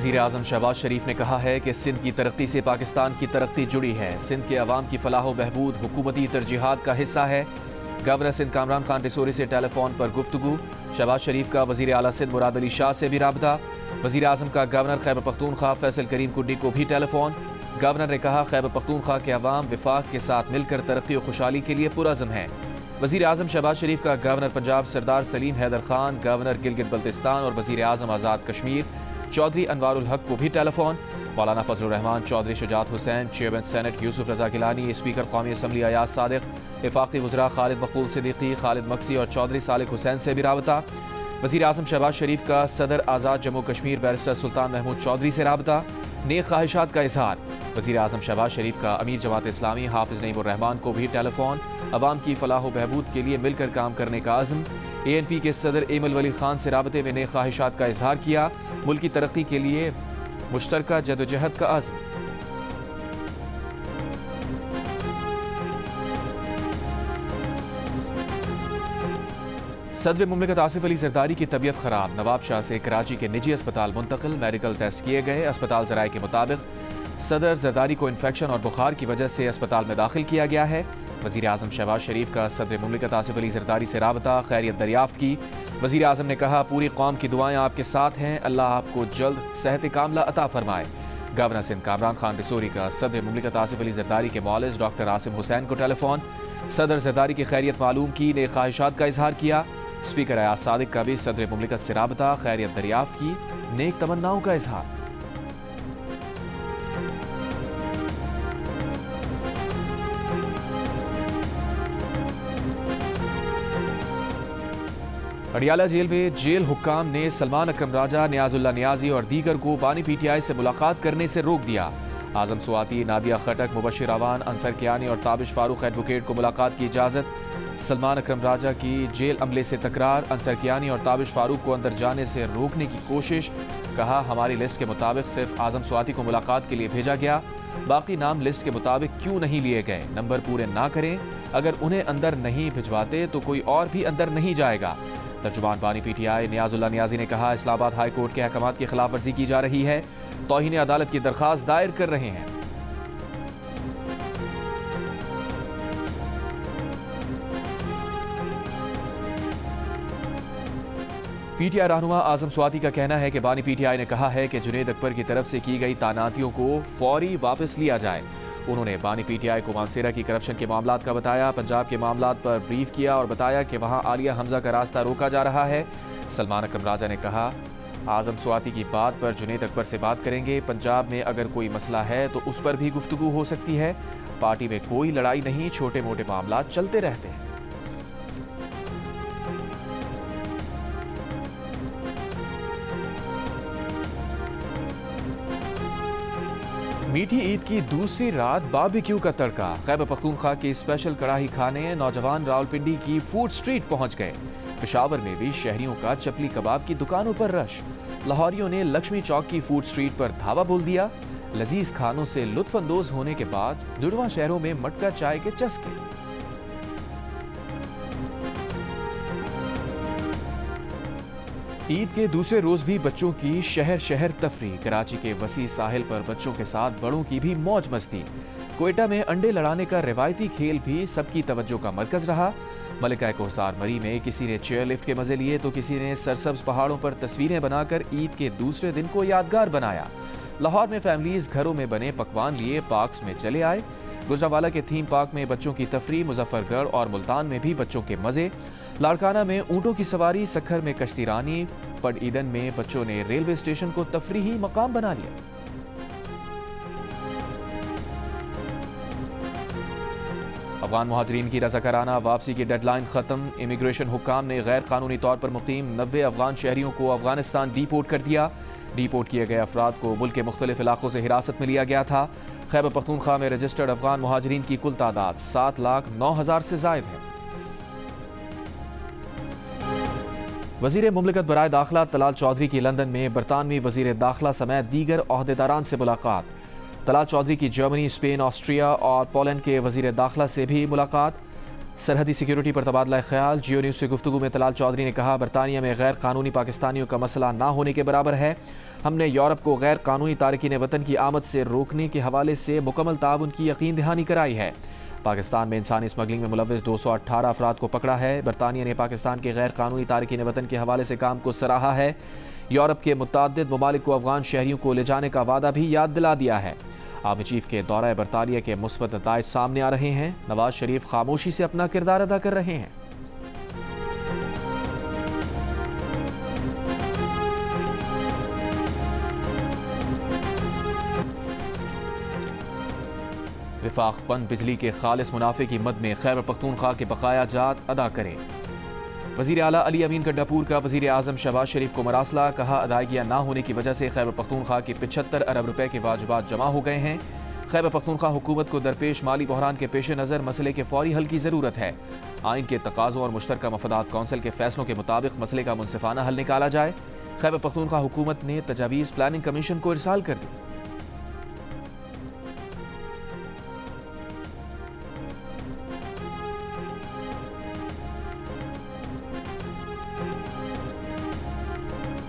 वज़ीर आज़म शहबाज शरीफ ने कहा है कि सिंध की तरक्की से पाकिस्तान की तरक्की जुड़ी है। सिंध के अवाम की फलाह व बहबूद हुकूमती तरजीहात का हिस्सा है। गवर्नर सिंध कामरान खान रिसोरी से टेलीफोन पर गुफ्तगू। शहबाज शरीफ का वज़ीर आला सिंध मुराद अली शाह से भी राबता। वज़ीर आज़म का गवर्नर खैबर पख्तूनख्वा फैसल करीम कुड्डी को भी टेलीफोन। गवर्नर ने कहा खैबर पख्तूनख्वा के अवाम विफाक के साथ मिलकर तरक्की और खुशहाली के लिए पुरअज़्म है। वज़ीर आज़म शहबाज शरीफ का गवर्नर पंजाब सरदार सलीम हैदर खान, गवर्नर गिलगित बल्तिस्तान और वज़ीर आज़म आज़ाद कश्मीर चौधरी अनवारुल हक को भी टेलीफोन। मौलाना फजलुर रहमान, चौधरी शुजात हुसैन, चेयरमैन सेनेट यूसुफ रजा गिलानी, स्पीकर कौमी असम्बली अयाज सादिक, इफाकी वज़रा खालिद मकबूल सिद्दीकी, खालिद मक्सी और चौधरी सालिक हुसैन से भी राबता। वज़ीर आज़म शहबाज शरीफ का सदर आज़ाद जम्मू कश्मीर बैरिस्टर सुल्तान महमूद चौधरी से राबता। नेक ख्वाहिशात का इजहार। वज़ीर आज़म शहबाज शरीफ का अमीर जमात इस्लामी हाफिज़ नईमुर रहमान को भी टेलीफोन। अवाम की फलाह व बहबूद के लिए मिलकर काम करने का आज़म। ANP के सदर एमल वली खान से राबते में नेक ख्वाहिशात का इजहार किया। मुल्क की तरक्की के लिए मुश्तरका जदोजहद का आज़म। सदर मुमलिकत आसिफ अली जरदारी की तबीयत खराब। नवाब शाह से कराची के निजी अस्पताल मुंतकिल। मेडिकल टेस्ट किए गए। अस्पताल ज़राए के मुताबिक सदर जरदारी को इन्फेक्शन और बुखार की वजह से अस्पताल में दाखिल किया गया है। वज़ीर आज़म शहबाज शरीफ का सदर मुमलिकत आसिफ अली जरदारी से राबता, खैरियत दरियाफ्त की। वज़ीर आज़म ने कहा पूरी कौम की दुआएं आपके साथ हैं, अल्लाह आपको जल्द सेहत कामला अता फरमाए। गवर्नर सिंध कामरान खान रिसोरी का सदर मुमलिकत आसिफ अली जरदारी के मौलिज डॉक्टर आसिम हुसैन को टेलीफोन। सदर जरदारी की खैरियत मालूम की, नेक ख्वाहिशात का इजहार किया। स्पीकर अयाज सादिक का भी सदर मुमलिकत से राबता, खैरियत दरियाफ्त की, नेक तमन्नाओं का इजहार। अडियाला जेल में जेल हुक्काम ने सलमान अकरम राजा, नियाजुल्लाह नियाजी और दीगर को बानी PTI से मुलाकात करने से रोक दिया। आजम स्वाति, नादिया खटक, मुबशिर अवान, अंसर कियानी और ताबिश फारूक एडवोकेट को मुलाकात की इजाज़त। सलमान अकरम राजा की जेल अमले से तकरार। अंसर कियानी और ताबिश फारूक को अंदर जाने से रोकने की कोशिश। कहा हमारी लिस्ट के मुताबिक सिर्फ आजम स्वाति को मुलाकात के लिए भेजा गया, बाकी नाम लिस्ट के मुताबिक क्यों नहीं लिए गए। नंबर पूरे ना करें, अगर उन्हें अंदर नहीं भिजवाते तो कोई और भी अंदर नहीं जाएगा। तर्जुमान बानी PTI नियाजुल्लाह नियाजी ने कहा इस्लामाबाद हाई कोर्ट के अहकामात की खिलाफ वर्जी की जा रही है, तौहीन अदालत की दरखास्त दायर कर रहे हैं। PTI रहनुमा आजम स्वाति का कहना है कि बानी PTI ने कहा है कि जुनेद अकबर की तरफ से की गई तानातियों को फौरी वापस लिया जाए। उन्होंने बानी PTI को मानसेरा की करप्शन के मामलात का बताया, पंजाब के मामलात पर ब्रीफ किया और बताया कि वहां आलिया हमजा का रास्ता रोका जा रहा है। सलमान अकरम राजा ने कहा आजम स्वाति की बात पर जुनेद अकबर से बात करेंगे। पंजाब में अगर कोई मसला है तो उस पर भी गुफ्तगू हो सकती है। पार्टी में कोई लड़ाई नहीं, छोटे मोटे मामलात चलते रहते हैं। मीठी ईद की दूसरी रात बारबेक्यू का तड़का। खैबर पख्तूनख्वा की स्पेशल कड़ाही खाने नौजवान रावलपिंडी की फूड स्ट्रीट पहुंच गए। पेशावर में भी शहरियों का चपली कबाब की दुकानों पर रश। लाहौरियों ने लक्ष्मी चौक की फूड स्ट्रीट पर धावा बोल दिया। लजीज खानों से लुत्फ अंदोज होने के बाद जुड़वा शहरों में मटका चाय के चस्के। ईद के दूसरे रोज भी बच्चों की शहर शहर तफरी। कराची के वसी साहिल पर बच्चों के साथ बड़ों की भी मौज मस्ती। क्वेटा में अंडे लड़ाने का रिवायती खेल भी सबकी तवज्जो का मरकज रहा। मलिका कोहसार मरी में किसी ने चेयर लिफ्ट के मजे लिए तो किसी ने सरसब्ज पहाड़ों पर तस्वीरें बनाकर ईद के दूसरे दिन को यादगार बनाया। लाहौर में फैमिलीज घरों में बने पकवान लिए पार्क्स में चले आए। गुजरावाला के थीम पार्क में बच्चों की तफरी, मुजफ्फरगढ़ और मुल्तान में भी बच्चों के मजे। लाड़काना में ऊंटों की सवारी, सखर में कश्ती रानी, पड ईदन में बच्चों ने रेलवे स्टेशन को तफरीही मकाम बना लिया। अफगान मुहाजिरीन की रज़ाकाराना वापसी की डेडलाइन खत्म। इमिग्रेशन हुक्काम ने गैर कानूनी तौर पर मुकीम 90 अफगान शहरियों को अफगानिस्तान डिपोर्ट कर दिया। डिपोर्ट किए गए अफराद को मुल्क के मुख्तलिफ इलाकों से हिरासत में लिया गया था। खैबर पख्तूनख्वा में रजिस्टर्ड अफगान मुहाजिरीन की कुल तादाद 7,09,000 से जायद है। वज़ीर मुमलिकत बराए दाखिला तलाल चौधरी की लंदन में बरतानवी वज़ीर दाखिला समेत दीगर ओहदेदारान से मुलाकात। तलाल चौधरी की जर्मनी, स्पेन, ऑस्ट्रिया और पोलैंड के वज़ीर दाखिला से भी मुलाकात। सरहदी सिक्योरिटी पर तबादला ख्याल। जियो न्यूज़ से गुफ्तगू में तलाल चौधरी ने कहा, बरतानिया में गैर कानूनी पाकिस्तानियों का मसला ना होने के बराबर है। हमने यूरोप को गैर कानूनी तारकीन वतन की आमद से रोकने के हवाले से मुकम्मल ताउन की यकीन दहानी कराई है। पाकिस्तान में इंसानी स्मगलिंग में मुलव्विस 218 अफराद को पकड़ा है। बरतानिया ने पाकिस्तान के गैर कानूनी तारकीन वतन के हवाले से काम को सराहा है। यूरोप के मुतअद्दिद ममालिक को अफगान शहरियों को ले जाने का वादा भी याद दिला दिया है। आर्मी चीफ के दौरा बरतानिया के मुस्बत नताइज सामने आ रहे हैं। नवाज शरीफ खामोशी से अपना किरदार अदा कर रहे हैं। विफाक बंद बिजली के खालिस मुनाफे की मद में खैबर पख्तूनख्वा के बकाया जात अदा करें। वज़ीर आला अली अमीन गंडापुर का वज़ीर आज़म शहबाज शरीफ को मरासला। कहा, अदायगियाँ ना होने की वजह से खैबर पख्तूनख्वा के 75 अरब रुपए के वाजिबात जमा हो गए हैं। खैबर पख्तूनख्वा हुकूमत को दरपेश माली बहरान के पेश नज़र मसले के फौरी हल की ज़रूरत है। आइन के तकाज़ों और मुश्तरका मफादात कौंसिल के फैसलों के मुताबिक मसले का मुनसिफाना हल निकाला जाए। खैबर पख्तूनख्वा हुकूमत ने तजावीज़ प्लानिंग कमीशन को इरसाल कर दी।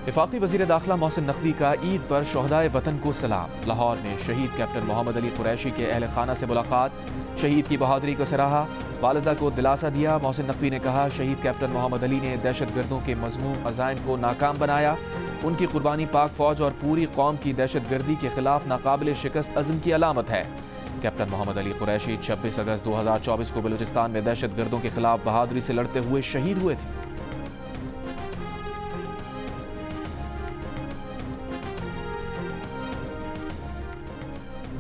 वफाकी वज़ीर दाखिला मोहसिन नकवी का ईद पर शोहदाए वतन को सलाम। लाहौर में शहीद कैप्टन मोहम्मद अली कुरैशी के अहल खाना से मुलाकात। शहीद की बहादुरी को सराहा, वालिदा को दिलासा दिया। मोहसिन नकवी ने कहा, शहीद कैप्टन मोहम्मद अली ने दहशत गर्दों के मज़मूम अज़ाइम को नाकाम बनाया। उनकी कुर्बानी पाक फौज और पूरी कौम की दहशत गर्दी के खिलाफ नाकाबिल शिकस्त अज़्म की अलामत है। कैप्टन मोहम्मद अली कुरैशी 26 अगस्त 2024 को बलूचिस्तान में दहशत गर्दों के खिलाफ बहादुरी से लड़ते हुए शहीद हुए थे।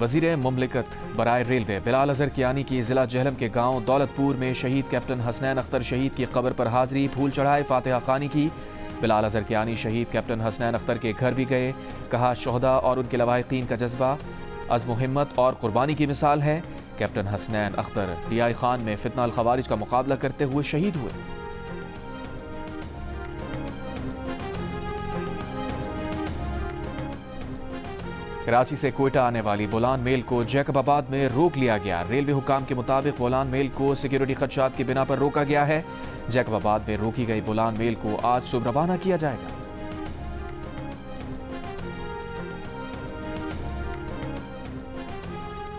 वज़ीर मुमलिकत बराए रेलवे बिलाल अज़हर कियानी की ज़िला जहलम के गांव दौलतपुर में शहीद कैप्टन हसनैन अख्तर शहीद की कब्र पर हाज़री, फूल चढ़ाए, फातिहा खानी की। बिलाल अज़हर कियानी शहीद कैप्टन हसनैन अख्तर के घर भी गए। कहा, शोहदा और उनके लवाहिकीन का जज्बा अज़्म हिम्मत और कुर्बानी की मिसाल है। कैप्टन हसनैन अख्तर DI खान में फितना अल खवारिज का मुकाबला करते हुए शहीद हुए। कराची से कोयटा आने वाली बोलान मेल को जैकबाबाद में रोक लिया गया। रेलवे हुकाम के मुताबिक बोलान मेल को सिक्योरिटी खदशात की बिना पर रोका गया है। जैकबाबाद में रोकी गई बोलान मेल को आज सुबह रवाना किया जाएगा।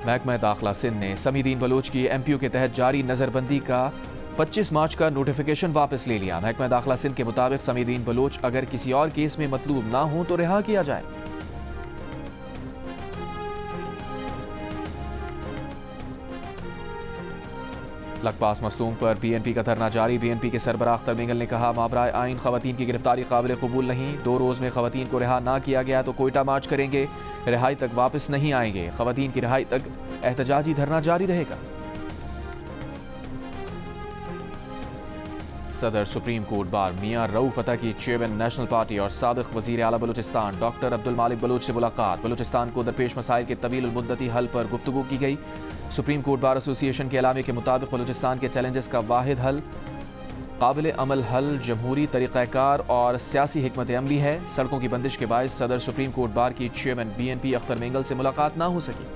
महकमा दाखिला सिंध ने समीदीन बलोच की MPU के तहत जारी नजरबंदी का 25 मार्च का नोटिफिकेशन वापस ले लिया। महकमा दाखिला सिंध के मुताबिक समीदीन बलोच अगर किसी और केस में मतलूब ना हो तो रिहा किया जाए। लखपास मसलूम पर BNP का धरना जारी। BNP के सरबराह अख्तर मिंगल ने कहा, मावराए आइन खवातीन की गिरफ्तारी काबिल कबूल नहीं। 2 रोज में खवातीन को रिहा ना किया गया तो कोयटा मार्च करेंगे। रिहाई तक वापस नहीं आएंगे। खवातीन की रिहाई तक एहतजाजी धरना जारी रहेगा। सदर सुप्रीम कोर्ट बार मियां रऊफ अता की चेयरमैन नेशनल पार्टी और साबिक वजीर आला बलूचिस्तान डॉक्टर अब्दुल मालिक बलोच से मुलाकात। बलूचिस्तान को दरपेश मसाइल के तवील मुद्दती हल पर गुफ्तगू की गई। सुप्रीम कोर्ट बार एसोसिएशन के एलामे के मुताबिक बलूचिस्तान के चैलेंजेस का वाहिद हल काबिल अमल हल जमहूरी तरीक़ाकार और सियासी हिकमत अमली है। सड़कों की बंदिश के बायस सदर सुप्रीम कोर्ट बार की चेयरमैन BNP अख्तर मिंगल से मुलाकात ना हो सकी।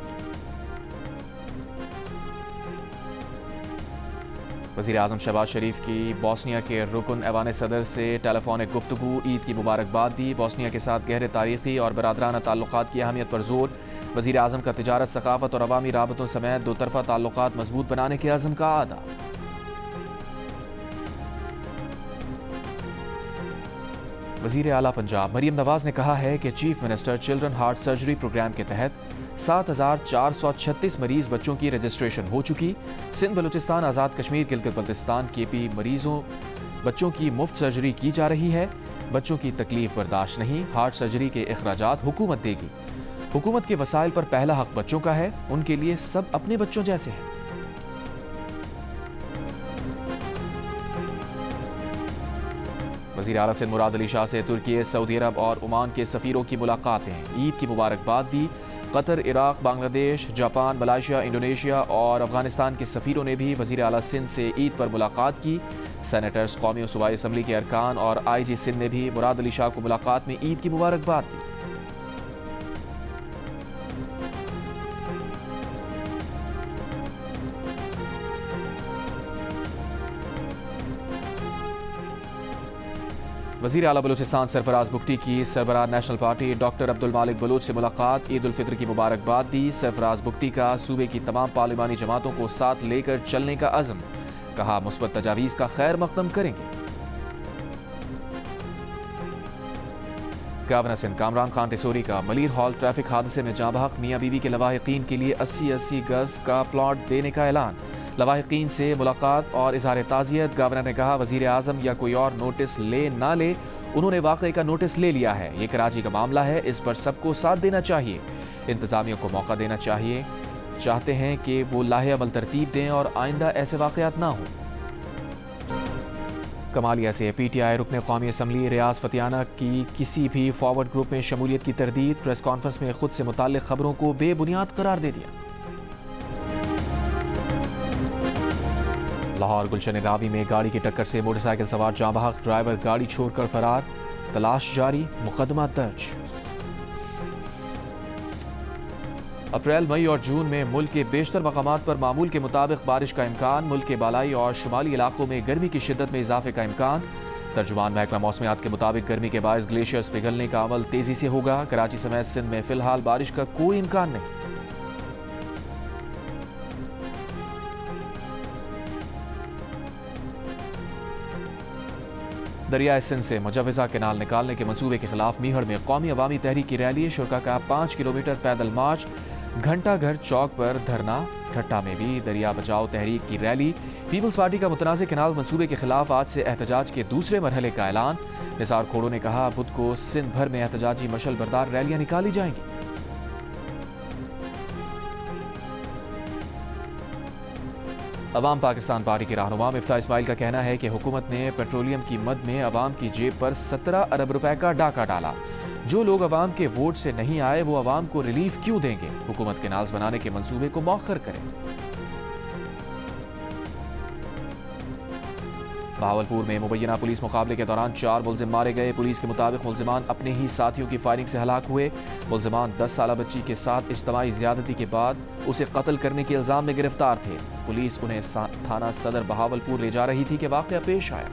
वज़ीर आज़म शहबाज शरीफ की बोस्निया के रुकन ऐवान सदर से टेलीफोनिक गुफ्तगू, ईद की मुबारकबाद दी। बोस्निया के साथ गहरे तारीखी और बरादराना ताल्लुकात की अहमियत पर जोर। वज़ीर आज़म का तिजारत, सकाफत और अवामी राबतों समेत 2 तरफ़ा ताल्लुकात मजबूत बनाने के अज़्म का आदा। वज़ीर आला पंजाब मरियम नवाज ने कहा है कि chief minister children heart surgery programme के तहत 7,436 मरीज बच्चों की रजिस्ट्रेशन हो चुकी। सिंध बलूचिस्तान आज़ाद कश्मीर गिलगित बल्तिस्तान KP मरीजों बच्चों की मुफ्त सर्जरी की जा रही है। बच्चों की तकलीफ बर्दाश्त नहीं। हार्ट सर्जरी के अखराजात हुकूमत देगी। हुकूमत के वसाइल पर पहला हक बच्चों का है। उनके लिए सब अपने बच्चों जैसे हैं। वज़ीर आला सिंध मुराद अली शाह से तुर्की, सऊदी अरब और ओमान के सफ़ीरों की मुलाकातें। ईद की मुबारकबाद दी। Qatar, Iraq, Bangladesh, Japan, Malaysia, Indonesia और अफगानिस्तान के सफ़ीरों ने भी वज़ीर आला सिंध से ईद पर मुलाकात की। सेनेटर्स, कौमी और सूबाई असम्बली के अरकान और IG सिंध ने भी मुराद अली शाह को मुलाकात में ईद की मुबारकबाद दी। वज़ीर आला बलूचिस्तान सरफराज बुगटी की सरबराह नेशनल पार्टी डॉक्टर अब्दुल मालिक बलूच से मुलाकात, ईद उल फित्र की मुबारकबाद दी। सरफराज बुगटी का सूबे की तमाम पार्लिमानी जमातों को साथ लेकर चलने का अज़्म, कहा मुस्बत तजावीज़ का खैर मकदम करेंगे। गवर्नर सिंध कामरान खान टिसोरी का मलीर हॉल ट्रैफिक हादसे में जाँ बहक मियाँ बीवी के लवाहिकीन के लिए 80-80 गज का प्लॉट देने का ऐलान। लवाहिकीन से मुलाकात और इजहार ताज़ियत। गवर्नर ने कहा वज़ीर आज़म या कोई और नोटिस ले ना ले, उन्होंने वाक़ई का नोटिस ले लिया है। ये कराची का मामला है, इस पर सबको साथ देना चाहिए। इंतज़ामिया को मौका देना चाहिए। चाहते हैं कि वो लाहे अमल तरतीब दें और आइंदा ऐसे वाक़यात ना हों। कमालिया से PTI रुकने कौमी असम्बली रियाज फतियाना की किसी भी फॉरवर्ड ग्रुप में शमूलियत की तरदीद। प्रेस कॉन्फ्रेंस में खुद से मुताल्लिक़ खबरों को बेबुनियाद करार दे दिया। लाहौर गुलशन गावी में गाड़ी की टक्कर से मोटरसाइकिल सवार जाँ बहक, ड्राइवर गाड़ी छोड़कर फरार, तलाश जारी, मुकदमा दर्ज। अप्रैल, मई और जून में मुल्क के बेशतर मकामात पर मामूल के मुताबिक बारिश का इम्कान। मुल्क के बालाई और शुमाली इलाकों में गर्मी की शिद्दत में इजाफे का इम्कान। तर्जुमान महकमा मौसमियात के मुताबिक गर्मी के बायस ग्लेशियर्स पिघलने का अमल तेजी से होगा। कराची समेत सिंध में फिलहाल बारिश का कोई इम्कान नहीं। दरियाए सिंध से मुजव्वज़ा केनाल निकालने के मंसूबे के खिलाफ मीहड़ में कौमी अवामी तहरीक की रैली। शुरा का 5 किलोमीटर पैदल मार्च, घंटा घर चौक पर धरना। ठट्टा में भी दरिया बचाओ तहरीक की रैली। पीपल्स पार्टी का मुतनाज़ केनाल मंसूबे के खिलाफ आज से एहतजाज के दूसरे मरहले का ऐलान। निसार खोड़ो ने कहा बुध को सिंध भर में एहतजाजी मशल बरदार रैलियां निकाली जाएंगी। अवाम पाकिस्तान पार्टी के रहनुमा मिफ्ता इस्माइल का कहना है कि हुकूमत ने पेट्रोलियम की मद में अवाम की जेब पर 17 अरब रुपए का डाका डाला। जो लोग अवाम के वोट से नहीं आए वो अवाम को रिलीफ क्यों देंगे? हुकूमत के नाज बनाने के मंसूबे को मौखर करें। बहावलपुर में मुबैना पुलिस मुकाबले के दौरान 4 मुलजिम मारे गए। पुलिस के मुताबिक मुलजिमान अपने ही साथियों की फायरिंग से हलाक हुए। मुलजिमान 10 साल बच्ची के साथ इज्तमाई ज़्यादती के बाद उसे कत्ल करने के इल्ज़ाम में गिरफ्तार थे। पुलिस उन्हें थाना सदर बहावलपुर ले जा रही थी कि वाक़या पेश आया।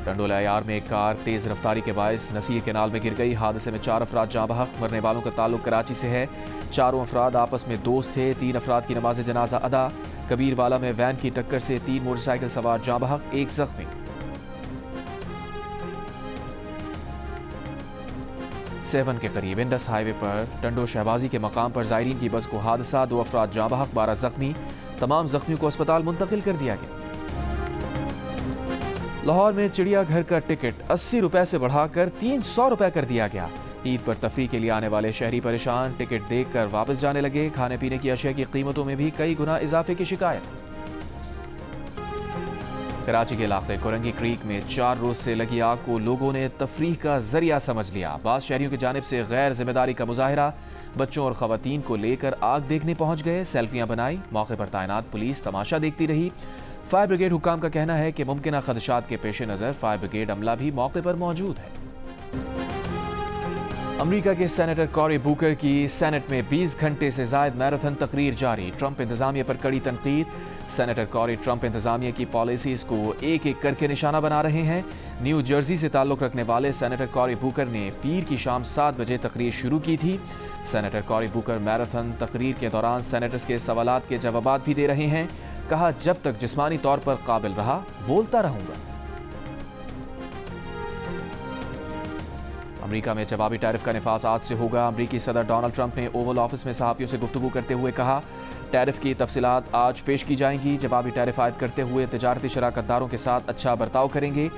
टंडोला यार में एक कार तेज रफ्तारी के बायस नसीर केनाल में गिर गई। हादसे में 4 अफराद जाँ बहक। मरने वालों का ताल्लुक कराची से है। चारों अफराद आपस में दोस्त थे। 3 अफराद की नमाज जनाजा अदा। कबीरवाला में वैन की टक्कर से 3 मोटरसाइकिल सवार जाँ बहक, 1 जख्मी। सेवन के करीब इंडस हाईवे पर टंडो शहबाजी के मकाम पर जायरीन की बस को हादसा। 2 अफराद जाँ बहक, 12 जख्मी। तमाम जख्मियों को अस्पताल मुंतकिल कर दिया गया। लाहौर में चिड़ियाघर का टिकट 80 रुपए से बढ़ाकर 300 रुपए कर दिया गया। ईद पर तफरीह के लिए आने वाले शहरी परेशान, टिकट देखकर वापस जाने लगे। खाने पीने की अशिया की कीमतों में भी कई गुना इजाफे की शिकायत। कराची के इलाके कोरंगी क्रीक में 4 रोज से लगी आग को लोगों ने तफरीह का जरिया समझ लिया। बाज़ शहरियों की जानिब से गैर जिम्मेदारी का मुजाहिरा। बच्चों और खवातीन को लेकर आग देखने पहुंच गए, सेल्फियां बनाई। मौके पर तैनात पुलिस तमाशा देखती रही। फायर ब्रिगेड हुक्काम का कहना है कि मुमकिन खदशात के पेश नज़र फायर ब्रिगेड अमला भी मौके पर मौजूद है। अमेरिका के सेनेटर कॉरी बुकर की सेनेट में 20 घंटे से ज़ायद मैराथन तकरीर जारी। ट्रंप इंतजामिया पर कड़ी तनकीद। सेनेटर कॉरी ट्रंप इंतजामिया की पॉलिसीज़ को एक एक करके निशाना बना रहे हैं। न्यू जर्सी से ताल्लुक़ रखने वाले सेनेटर कॉरी बुकर ने पीर की शाम 7 बजे तकरीर शुरू की थी। सेनेटर कॉरी बुकर मैराथन तकरीर के दौरान सेनेटर्स के सवालात के जवाबात भी दे रहे हैं। कहा जब तक जिस्मानी तौर पर काबिल रहा बोलता रहूंगा। अमेरिका में जवाबी टैरिफ का निफाज आज से होगा। अमेरिकी सदर डोनाल्ड ट्रंप ने ओवल ऑफिस में सहाफ़ियों से गुफ्तगू करते हुए कहा टैरिफ की तफसीलात आज पेश की जाएंगी। जवाबी टैरिफ आयद करते हुए तिजारती शराकतदारों के साथ अच्छा बर्ताव करेंगे।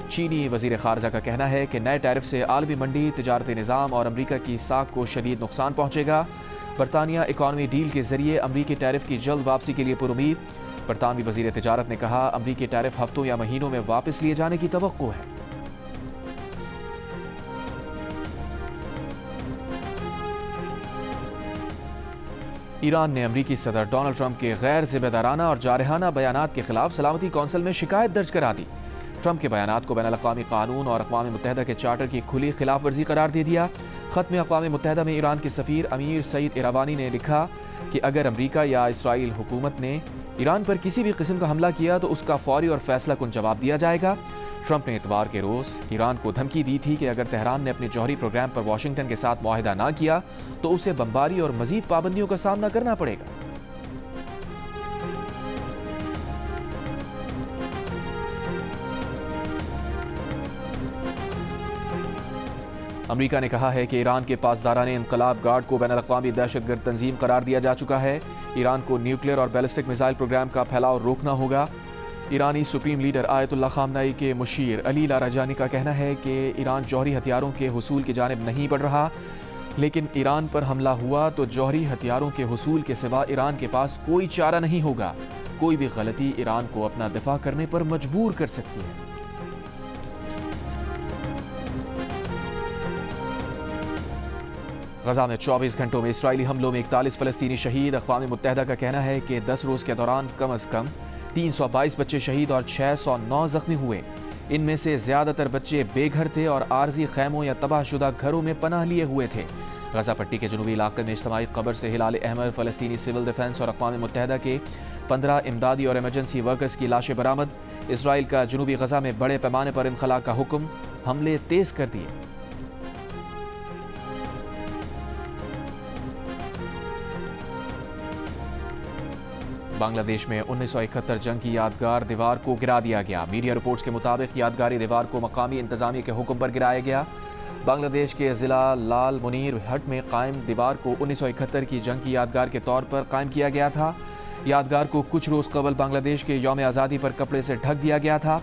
चीनी वज़ीर ख़ारजा का कहना है कि नए टैरिफ से आलमी मंडी, तिजारती निज़ाम और अमेरिका की साख को शदीद नुकसान पहुँचेगा। बरतानिया इकॉनमी डील के जरिए अमरीकी टैरिफ की जल्द वापसी के लिए पुरुमीद। बरतानवी वज़ीर तिजारत ने कहा अमरीकी टैरिफ हफ्तों या महीनों में वापस लिए जाने की तवक्को है। ईरान ने अमरीकी सदर डोनाल्ड ट्रंप के गैर जिम्मेदाराना और जारहाना बयानात के खिलाफ सलामती कौंसिल में शिकायत दर्ज करा दी। ट्रंप के बयानात को बैनुल-अक़वामी कानून और अक़वाम मुत्तहिदा के चार्टर की खुली खिलाफ वर्जी करार दे दिया। ख़त्म अक़वाम मुत्तहिदा में ईरान के सफ़ीर अमीर सईद इरावानी ने लिखा कि अगर अमरीका या इसराइल हुकूमत ने ईरान पर किसी भी किस्म का हमला किया तो उसका फौरी और फैसला कुन जवाब दिया जाएगा। ट्रंप ने इतवार के रोज़ ईरान को धमकी दी थी कि अगर तेहरान ने अपने जौहरी प्रोग्राम पर वाशिंगटन के साथ मुआहिदा ना किया तो उसे बमबारी और मजीद पाबंदियों का सामना करना पड़ेगा। अमरीका ने कहा है कि ईरान के पासदाराने इनकलाब गार्ड को बैनुल-अक़वामी दहशतगर्द तंजीम करार दिया जा चुका है। ईरान को न्यूक्लियर और बैलिस्टिक मिसाइल प्रोग्राम का फैलाव रोकना होगा। ईरानी सुप्रीम लीडर आयतुल्लाह खामनेई के मुशीर अली लाराजानी का कहना है कि ईरान जौहरी हथियारों के हुसूल की जानिब नहीं बढ़ रहा, लेकिन ईरान पर हमला हुआ तो जौहरी हथियारों के हुसूल के सिवा ईरान के पास कोई चारा नहीं होगा। कोई भी गलती ईरान को अपना दिफा करने पर मजबूर कर सकती है। गजा में 24 घंटों में इस्राइली हमलों में 41 फ़लस्तीनी शहीद। अक़वाम मुत्तहिदा का कहना है कि 10 रोज़ के दौरान कम अज़ कम 322 बच्चे शहीद और 609 जख्मी हुए। इनमें से ज़्यादातर बच्चे बेघर थे और आर्जी खैमों या तबाहशुदा घरों में पनाह लिए हुए थे। गजा पट्टी के जनूबी इलाके में इज्तिमाई कब्र से हिलाल अहमर, फ़लस्तीनी सिविल डिफेंस और अक़वाम मुत्तहिदा के 15 इमदादी और एमरजेंसी वर्कर्स की लाशें बरामद। इसराइल का जनूबी गजा में बड़े पैमाने पर इनखला का हुक्म, हमले तेज़ कर दिए। बांग्लादेश में 1971 जंग की यादगार दीवार को गिरा दिया गया। मीडिया रिपोर्ट्स के मुताबिक यादगारी दीवार को मकामी इंतजामिया के हुक्म पर गिराया गया। बांग्लादेश के ज़िला लाल मुनीर हट में कायम दीवार को 1971 की जंग की यादगार के तौर पर कायम किया गया था। यादगार को कुछ रोज़ कबल बांग्लादेश के यौम आज़ादी पर कपड़े से ढक दिया गया था।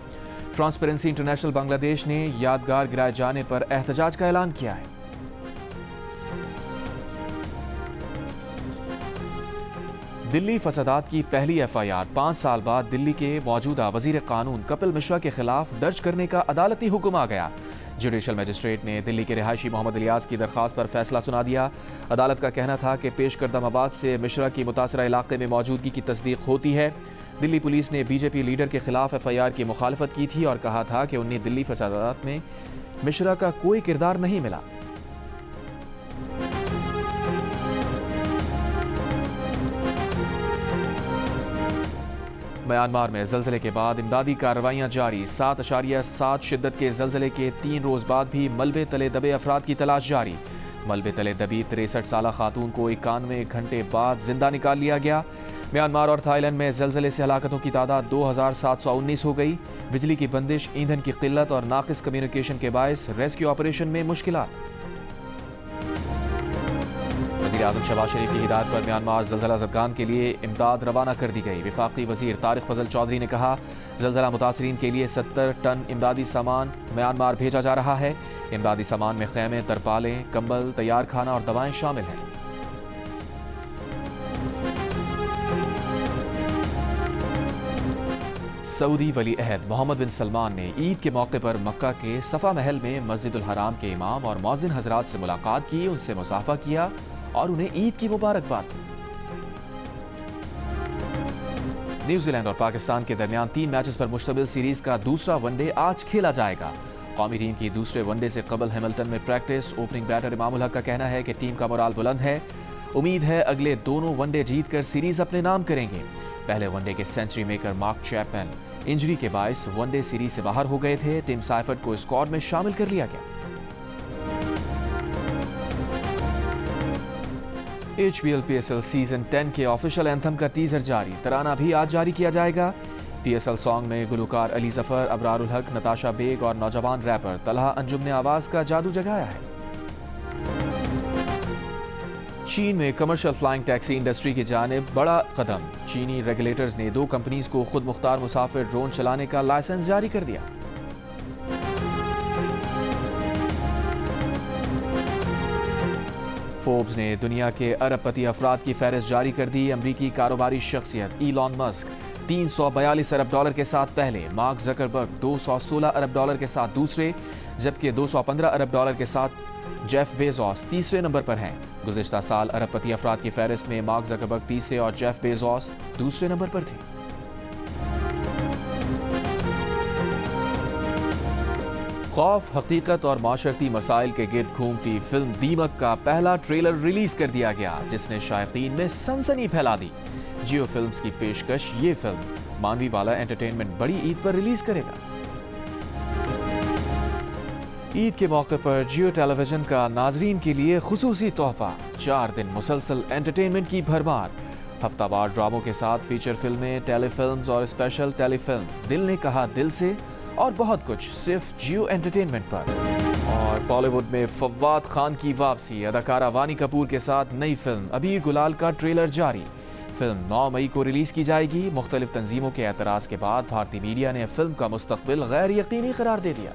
ट्रांसपेरेंसी इंटरनेशनल बांग्लादेश ने यादगार गिराए जाने पर एहतजाज का ऐलान किया है। दिल्ली फसादात की पहली एफआईआर 5 साल बाद दिल्ली के मौजूदा वजीर कानून कपिल मिश्रा के खिलाफ दर्ज करने का अदालती हुक्म आ गया। जुडिशल मजिस्ट्रेट ने दिल्ली के रिहायशी मोहम्मद इलियास की दरख्वास्त पर फैसला सुना दिया। अदालत का कहना था कि पेश करदा मवाद से मिश्रा की मुतासरा इलाके में मौजूदगी की तस्दीक होती है। दिल्ली पुलिस ने बीजेपी लीडर के खिलाफ एफआईआर की मुखालफत की थी और कहा था कि उन्हें दिल्ली फसादात में मिश्रा का कोई किरदार नहीं मिला। म्यांमार में ज़लज़ले के बाद इमदादी कार्रवाइयाँ जारी। 7.7 शिद्दत के ज़लज़ले के 3 रोज़ बाद भी मलबे तले दबे अफराद की तलाश जारी। मलबे तले दबी 63 साला खातून को 91 घंटे बाद जिंदा निकाल लिया गया। म्यांमार और थाईलैंड में ज़लज़ले से हलाकतों की तादाद 2719 हो गई। बिजली की बंदिश, ईंधन की किल्लत और नाकिस कम्युनिकेशन के बायस रेस्क्यू ऑपरेशन में मुश्किलात। वज़ीर आज़म शहबाज शरीफ की हिदायत पर म्यांमार ज़लज़ला ज़दगान के लिए इमदाद रवाना कर दी गई। वफाकी वज़ीर तारिक फजल चौधरी ने कहा, ज़लज़ला मुतासरीन के लिए 70 टन इमदादी सामान म्यांमार भेजा जा रहा है। इमदादी सामान में खैमे, तरपालें, कंबल, तैयार खाना और दवाएं शामिल हैं। सऊदी वली अहद मोहम्मद बिन सलमान ने ईद के मौके पर मक्का के सफ़ा महल में मस्जिदुल हराम के इमाम और मौज़िन हज़रात से मुलाकात की, उनसे मुसाफा किया और उन्हें ईद की मुबारकबाद दी। न्यूजीलैंड और पाकिस्तान के दरमियान 3 मैचेस पर मुश्तमिल सीरीज का दूसरा वनडे आज खेला जाएगा। कौमी टीम की दूसरे वनडे से कबल हैमिल्टन में practice. Opening batter Imamul Haq का कहना है कि टीम का मोराल बुलंद है। उम्मीद है अगले दोनों वनडे जीतकर सीरीज अपने नाम करेंगे। पहले वनडे के century maker Mark Chapman injury के बायस वनडे सीरीज से बाहर हो गए थे। टिम साइफर्ट को स्क्वाड में शामिल कर लिया गया। HBL PSL सीजन 10 के ऑफिशियल एंथम का टीजर जारी। तराना भी आज जारी किया जाएगा। PSL सॉन्ग में गुलकार अली जफर, अबरारुल हक, नताशा बेग और नौजवान रैपर तलहा अंजुम ने आवाज का जादू जगाया है। चीन में कमर्शियल फ्लाइंग टैक्सी इंडस्ट्री की जानिब बड़ा कदम। चीनी रेगुलेटर्स ने 2 कंपनीज को खुद मुख्तार मुसाफिर ड्रोन चलाने का लाइसेंस जारी कर दिया। फोर्ब्स ने दुनिया के अरबपति अफराद की फहरिस्त जारी कर दी। अमरीकी कारोबारी शख्सियत ईलॉन मस्क $342 अरब के साथ पहले, मार्क ज़करबर्ग $216 अरब के साथ दूसरे, जबकि $215 अरब के साथ जेफ बेजोस तीसरे नंबर पर हैं। गुज़िश्ता साल अरबपति अफराद की फहरिस्त में मार्क ज़करबर्ग तीसरे और जेफ बेजोस दूसरे नंबर पर थे। खौफ, हकीकत और माशरती मसाइल के गिर्द घूमती फिल्म दीमक का पहला ट्रेलर रिलीज कर दिया गया, जिसने शायकीन में सनसनी फैला दी। जियो फिल्म्स की पेशकश ये फिल्म मानवी वाला एंटरटेनमेंट बड़ी ईद पर रिलीज करेगा। ईद के मौके पर जियो टेलीविजन का नाजरीन के लिए खुसूसी तोहफा, 4 दिन मुसलसल एंटरटेनमेंट की भरमार। हफ्तावार ड्रामों के साथ फीचर फिल्में, टेलीफिल्म्स और स्पेशल टेलीफिल्म दिल ने कहा दिल से और बहुत कुछ सिर्फ जियो एंटरटेनमेंट पर। और बॉलीवुड में फवाद खान की वापसी, अदाकारा वानी कपूर के साथ नई फिल्म अबीर गुलाल का ट्रेलर जारी। फिल्म 9 मई को रिलीज की जाएगी। मुख्तलिफ तंजीमों के एतराज़ के बाद भारतीय मीडिया ने फिल्म का मुस्तकबिल गैर यकीनी करार दे दिया।